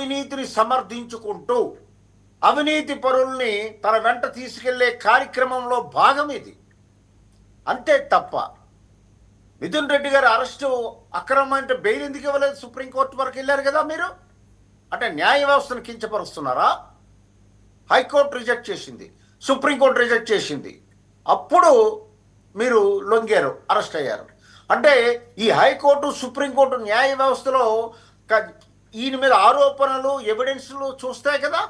అవినీతిని సమర్థించుకుంటూ అవినీతి పరుల్ని తన వెంట తీసుకెళ్లే కార్యక్రమంలో భాగం ఇది. అంతే తప్ప మిథున్ రెడ్డి గారి అరెస్టు అక్రమం అంటే బెయిల్ ఎందుకు ఇవ్వలేదు? సుప్రీంకోర్టు వరకు వెళ్ళారు కదా మీరు. అంటే న్యాయ వ్యవస్థను కించపరుస్తున్నారా? హైకోర్టు రిజెక్ట్ చేసింది, సుప్రీంకోర్టు రిజెక్ట్ చేసింది, అప్పుడు మీరు లొంగారు, అరెస్ట్ అయ్యారు. అంటే ఈ హైకోర్టు సుప్రీంకోర్టు న్యాయ వ్యవస్థలో ఈయన మీద ఆరోపణలు ఎవిడెన్స్లు చూస్తాయి కదా,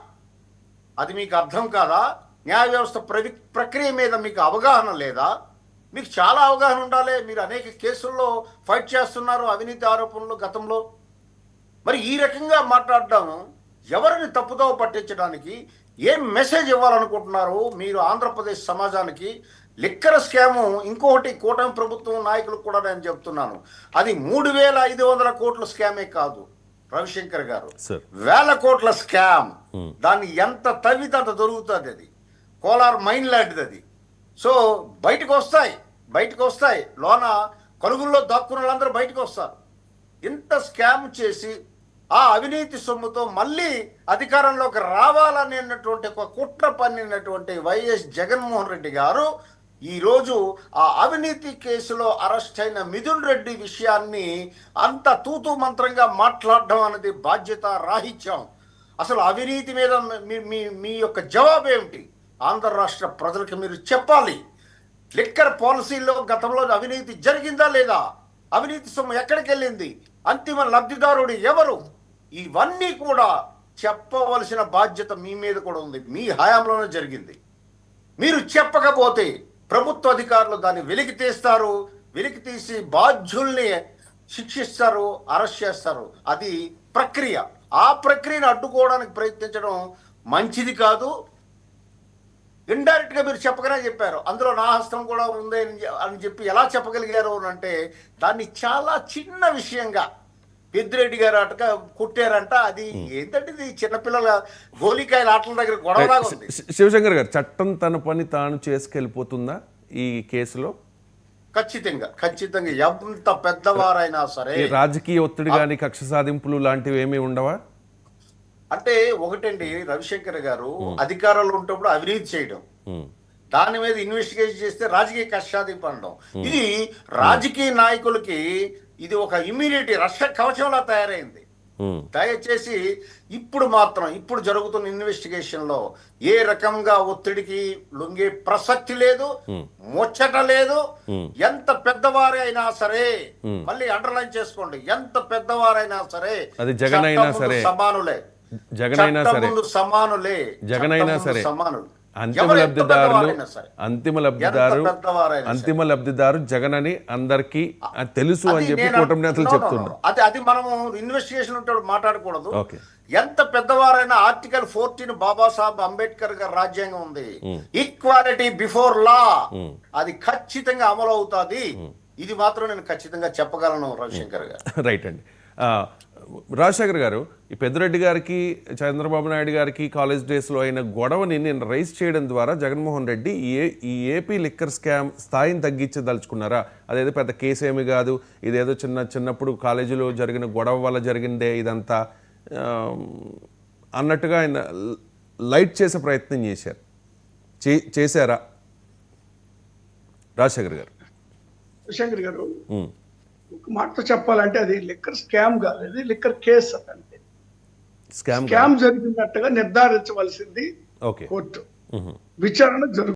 అది మీకు అర్థం కాదా? న్యాయ వ్యవస్థ ప్రక్రియ మీద మీకు అవగాహన లేదా? మీకు చాలా అవగాహన ఉండాలి. మీరు అనేక కేసుల్లో ఫైట్ చేస్తున్నారు అవినీతి ఆరోపణలు గతంలో. మరి ఈ రకంగా మాట్లాడడం ఎవరిని తప్పుదోవ పట్టించడానికి, ఏం మెసేజ్ ఇవ్వాలనుకుంటున్నారు మీరు ఆంధ్రప్రదేశ్ సమాజానికి? లిక్కర్ స్కాము ఇంకొకటి కూటమి ప్రభుత్వం నాయకులకు కూడా నేను చెప్తున్నాను, అది 3,500 కోట్ల స్కామే కాదు రవిశంకర్ గారు, వేల కోట్ల స్కామ్. దాన్ని ఎంత తవ్వితే అంత దొరుకుతుంది. అది కోలార్ మైన్ లాంటిది అది. సో బయటకు వస్తాయి లోన కలుగుల్లో దాక్కున్న వాళ్ళందరూ బయటకు వస్తారు. ఇంత స్కామ్ చేసి ఆ అవినీతి సొమ్ముతో మళ్ళీ అధికారంలోకి రావాలనేటువంటి ఒక కుట్ర పన్నినటువంటి వైఎస్ జగన్మోహన్ రెడ్డి గారు ఈరోజు ఆ అవినీతి కేసులో అరెస్ట్ అయిన మిథున్ రెడ్డి విషయాన్ని అంత తూతూ మంత్రంగా మాట్లాడడం అనేది బాధ్యత రాహిత్యం. అసలు అవినీతి మీద మీ యొక్క జవాబు ఏమిటి? ఆంధ్ర రాష్ట్ర ప్రజలకు మీరు చెప్పాలి. లిక్కర్ పాలసీలో గతంలో అవినీతి జరిగిందా లేదా? అవినీతి సొమ్ము ఎక్కడికి వెళ్ళింది? అంతిమ లబ్ధిదారుడు ఎవరు? ఇవన్నీ కూడా చెప్పవలసిన బాధ్యత మీ మీద కూడా ఉంది. మీ హయాంలోనే జరిగింది. మీరు చెప్పకపోతే ప్రభుత్వ అధికారులు దాన్ని వెలికి తీస్తారు, వెలికి తీసి బాధ్యుల్ని శిక్షిస్తారు, అరెస్ట్ చేస్తారు. అది ప్రక్రియ. ఆ ప్రక్రియను అడ్డుకోవడానికి ప్రయత్నించడం మంచిది కాదు. ఇండైరెక్ట్ గా మీరు చెప్పగానే చెప్పారు, అందులో నా హస్తం కూడా ఉంది అని చెప్పి ఎలా చెప్పగలిగారు అంటే దాన్ని చాలా చిన్న విషయంగా పెద్దిరెడ్డి గారు అటక కుట్టారంట. అది ఏంటంటే ఇది చిన్నపిల్లల గోలికాయల ఆటల దగ్గర గొడవలాగా ఉంది. శివశంకర్ గారు, చట్టం తన పని తాను చేసుకెళ్ళిపోతుందా ఈ కేసులో? ఖచ్చితంగా ఎంత పెద్దవారైనా సరే. రాజకీయ ఒత్తిడి కానీ కక్ష సాధింపులు లాంటివి ఏమీ ఉండవా? అంటే ఒకటండి రవిశంకర్ గారు, అధికారంలో ఉన్నప్పుడు అవినీతి చేయడం, దాని మీద ఇన్వెస్టిగేషన్ చేస్తే రాజకీయ కష్టాధిపం అనడం, ఇది రాజకీయ నాయకులకి ఇది ఒక ఇమ్యూనిటీ రక్ష కవచంలా తయారైంది. దయచేసి ఇప్పుడు జరుగుతున్న ఇన్వెస్టిగేషన్ లో ఏ రకంగా ఒత్తిడికి లొంగే ప్రసక్తి లేదు, ముచ్చట లేదు. ఎంత పెద్దవారే అయినా సరే, మళ్ళీ అండర్లైన్ చేసుకోండి, ఎంత పెద్దవారైనా సరే అది జగన్ అయినా సరే సమానులే, జగనైనా సరే సమానులే, జగనైనా సరే సమానులు. అంతిమ లబ్ధిదారు జగన్ అని అందరికి తెలుసు అని చెప్పి కూటమి నేతలు చెప్తున్నారు. అది మనము ఇన్వెస్టిగేషన్ ఉంటే మాట్లాడకూడదు. ఎంత పెద్దవారైనా ఆర్టికల్ 14 బాబాసాహెబ్ అంబేద్కర్ గారి రాజ్యాంగం ఉంది, ఈక్వాలిటీ బిఫోర్ లా, అది ఖచ్చితంగా అమలు అవుతుంది. ఇది మాత్రం నేను ఖచ్చితంగా చెప్పగలను రవిశంకర్ గారు. రైట్ అండి. రాజశేఖర్ గారు, ఈ పెద్దిరెడ్డి గారికి చంద్రబాబు నాయుడు గారికి కాలేజ్ డేస్లో అయిన గొడవని నేను రైజ్ చేయడం ద్వారా జగన్మోహన్ రెడ్డి ఈ ఏపీ లిక్కర్ స్కామ్ స్థాయిని తగ్గించదలుచుకున్నారా? అదేదో పెద్ద కేసు ఏమి కాదు, ఇదేదో చిన్నప్పుడు కాలేజీలో జరిగిన గొడవ వల్ల జరిగిందే ఇదంతా అన్నట్టుగా ఆయన లైట్ చేసే ప్రయత్నం చేశారా రాజశేఖర్ గారు? శంకర్ గారు, ఒక మాటతో చెప్పాలంటే అది లిక్కర్ స్కామ్ కాదు, అది లిక్కర్ కేసు. అంటే స్కామ్ జరిగినట్టుగా నిర్ధారించవలసింది కోర్టు. విచారణ జరుగుతుంది.